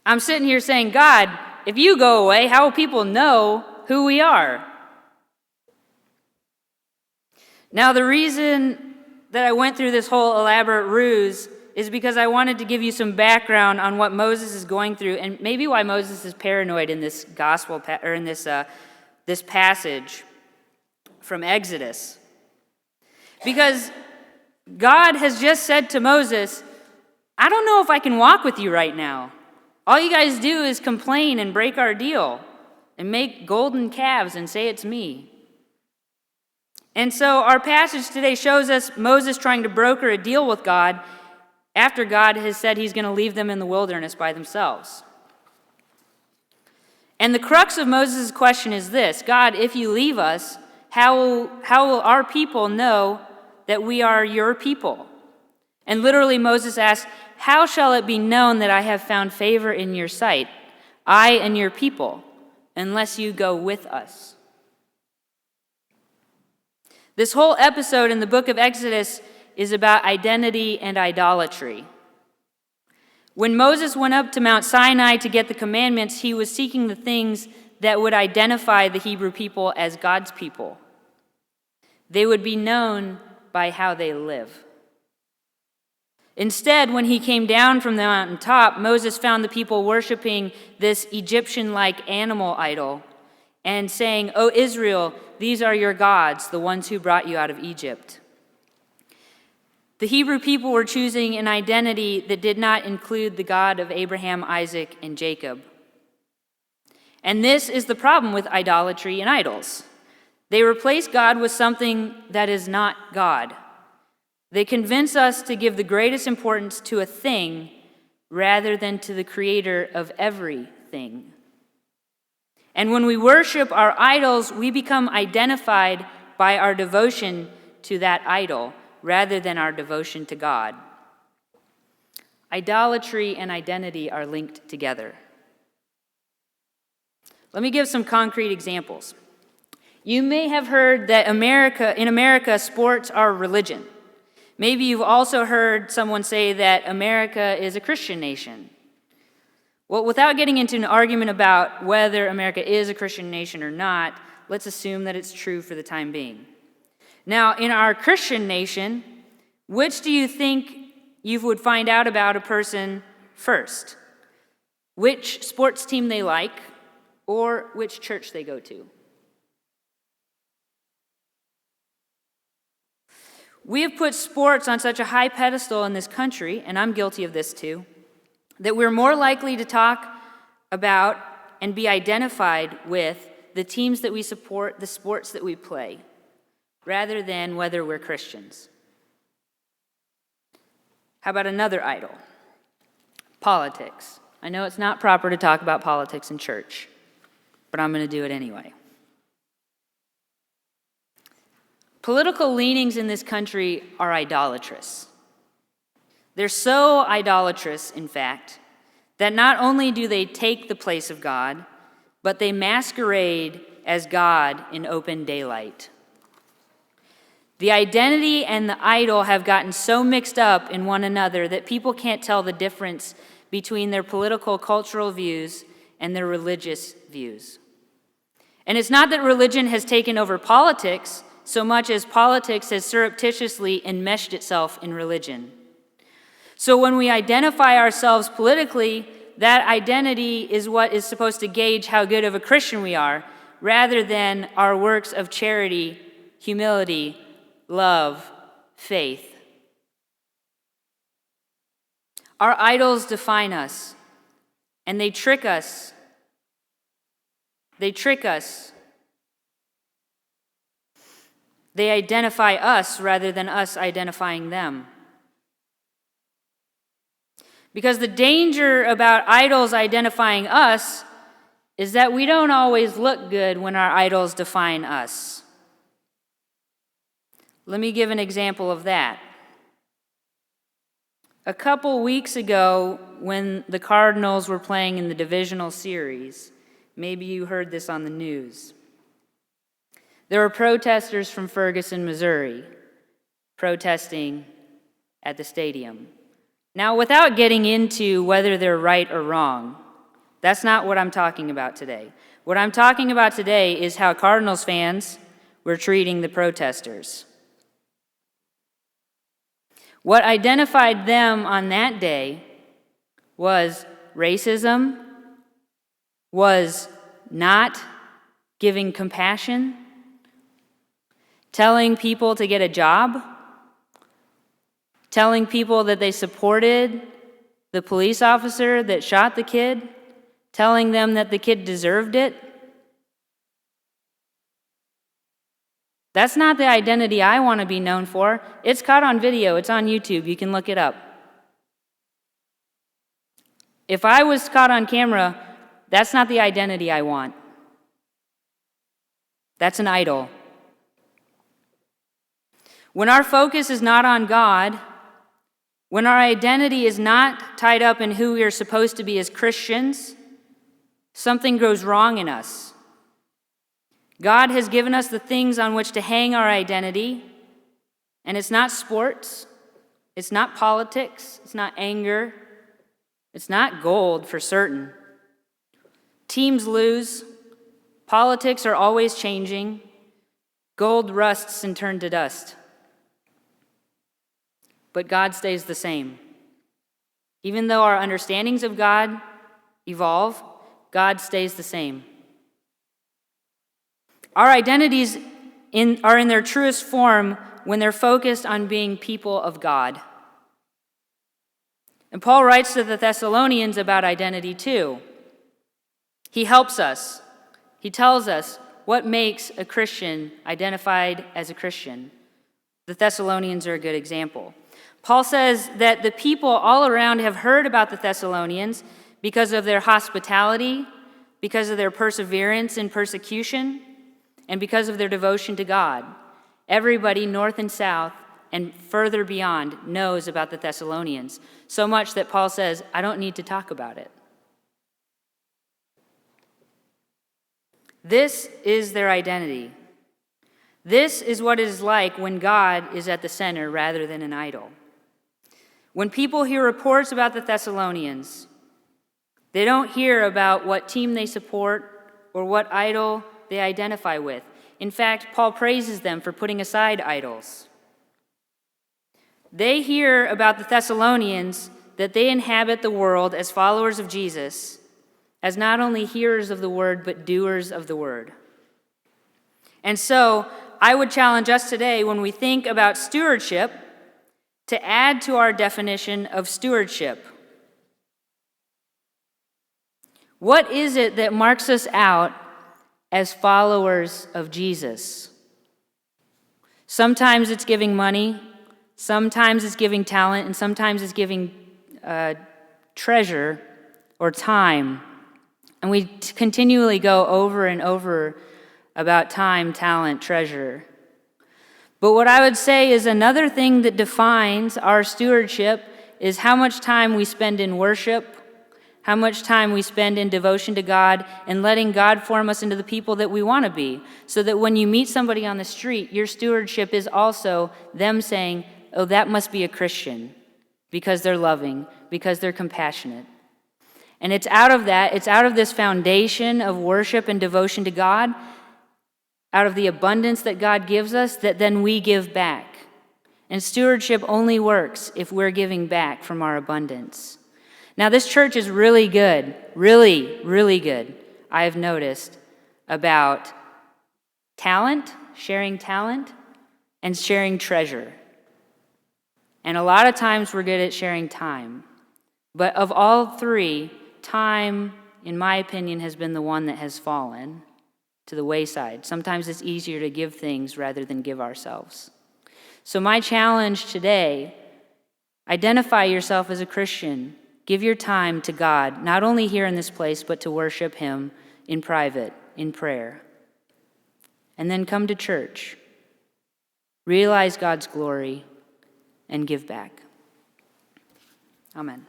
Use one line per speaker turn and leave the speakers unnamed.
I'm sitting here saying, God, if you go away, how will people know who we are? Now, the reason that I went through this whole elaborate ruse is because I wanted to give you some background on what Moses is going through and maybe why Moses is paranoid in this this passage from Exodus. Because God has just said to Moses, I don't know if I can walk with you right now. All you guys do is complain and break our deal and make golden calves and say it's me. And so our passage today shows us Moses trying to broker a deal with God after God has said he's going to leave them in the wilderness by themselves. And the crux of Moses' question is this: God, if you leave us, how will our people know that we are your people? And literally Moses asks, how shall it be known that I have found favor in your sight, I and your people, unless you go with us? This whole episode in the book of Exodus is about identity and idolatry. When Moses went up to Mount Sinai to get the commandments, he was seeking the things that would identify the Hebrew people as God's people. They would be known by how they live. Instead, when he came down from the mountaintop, Moses found the people worshiping this Egyptian-like animal idol and saying, "O Israel, these are your gods, the ones who brought you out of Egypt." The Hebrew people were choosing an identity that did not include the God of Abraham, Isaac, and Jacob. And this is the problem with idolatry and idols. They replace God with something that is not God. They convince us to give the greatest importance to a thing rather than to the creator of everything. And when we worship our idols, we become identified by our devotion to that idol rather than our devotion to God. Idolatry and identity are linked together. Let me give some concrete examples. You may have heard that in America, sports are religion. Maybe you've also heard someone say that America is a Christian nation. Well, without getting into an argument about whether America is a Christian nation or not, let's assume that it's true for the time being. Now, in our Christian nation, which do you think you would find out about a person first? Which sports team they like or which church they go to? We have put sports on such a high pedestal in this country, and I'm guilty of this too, that we're more likely to talk about and be identified with the teams that we support, the sports that we play, rather than whether we're Christians. How about another idol? Politics. I know it's not proper to talk about politics in church, but I'm going to do it anyway. Political leanings in this country are idolatrous. They're so idolatrous, in fact, that not only do they take the place of God, but they masquerade as God in open daylight. The identity and the idol have gotten so mixed up in one another that people can't tell the difference between their political, cultural views and their religious views. And it's not that religion has taken over politics so much as politics has surreptitiously enmeshed itself in religion. So when we identify ourselves politically, that identity is what is supposed to gauge how good of a Christian we are, rather than our works of charity, humility, love, faith. Our idols define us, and they trick us. They identify us rather than us identifying them. Because the danger about idols identifying us is that we don't always look good when our idols define us. Let me give an example of that. A couple weeks ago, when the Cardinals were playing in the divisional series, maybe you heard this on the news. There were protesters from Ferguson, Missouri, protesting at the stadium. Now, without getting into whether they're right or wrong, That's not what I'm talking about today. What I'm talking about today is how Cardinals fans were treating the protesters. What identified them on that day was racism, was not giving compassion, telling people to get a job, telling people that they supported the police officer that shot the kid, telling them that the kid deserved it. That's not the identity I want to be known for. It's caught on video. It's on YouTube. You can look it up. If I was caught on camera, that's not the identity I want. That's an idol. When our focus is not on God, when our identity is not tied up in who we are supposed to be as Christians, something goes wrong in us. God has given us the things on which to hang our identity, and it's not sports, it's not politics, it's not anger, it's not gold for certain. Teams lose, politics are always changing, gold rusts and turns to dust. But God stays the same. Even though our understandings of God evolve, God stays the same. Our identities are in their truest form when they're focused on being people of God. And Paul writes to the Thessalonians about identity too. He helps us. He tells us what makes a Christian identified as a Christian. The Thessalonians are a good example. Paul says that the people all around have heard about the Thessalonians because of their hospitality, because of their perseverance in persecution, and because of their devotion to God. Everybody, north and south, and further beyond, knows about the Thessalonians, so much that Paul says, I don't need to talk about it. This is their identity. This is what it is like when God is at the center rather than an idol. When people hear reports about the Thessalonians, they don't hear about what team they support or what idol they identify with. In fact, Paul praises them for putting aside idols. They hear about the Thessalonians that they inhabit the world as followers of Jesus, as not only hearers of the word, but doers of the word. And so, I would challenge us today when we think about stewardship to add to our definition of stewardship. What is it that marks us out as followers of Jesus? Sometimes it's giving money, sometimes it's giving talent, and sometimes it's giving treasure or time. And we continually go over and over about time, talent, treasure. But what I would say is another thing that defines our stewardship is how much time we spend in worship, how much time we spend in devotion to God, and letting God form us into the people that we want to be, so that when you meet somebody on the street, your stewardship is also them saying, oh, that must be a Christian, because they're loving, because they're compassionate. And it's out of that, it's out of this foundation of worship and devotion to God, out of the abundance that God gives us, that then we give back. And stewardship only works if we're giving back from our abundance. Now, this church is really good, really good, I have noticed, about talent, and sharing treasure. And a lot of times we're good at sharing time. But of all three, time, in my opinion, has been the one that has fallen to the wayside. Sometimes it's easier to give things rather than give ourselves. So my challenge today, identify yourself as a Christian. Give your time to God, not only here in this place, but to worship Him in private, in prayer. And then come to church. Realize God's glory and give back. Amen.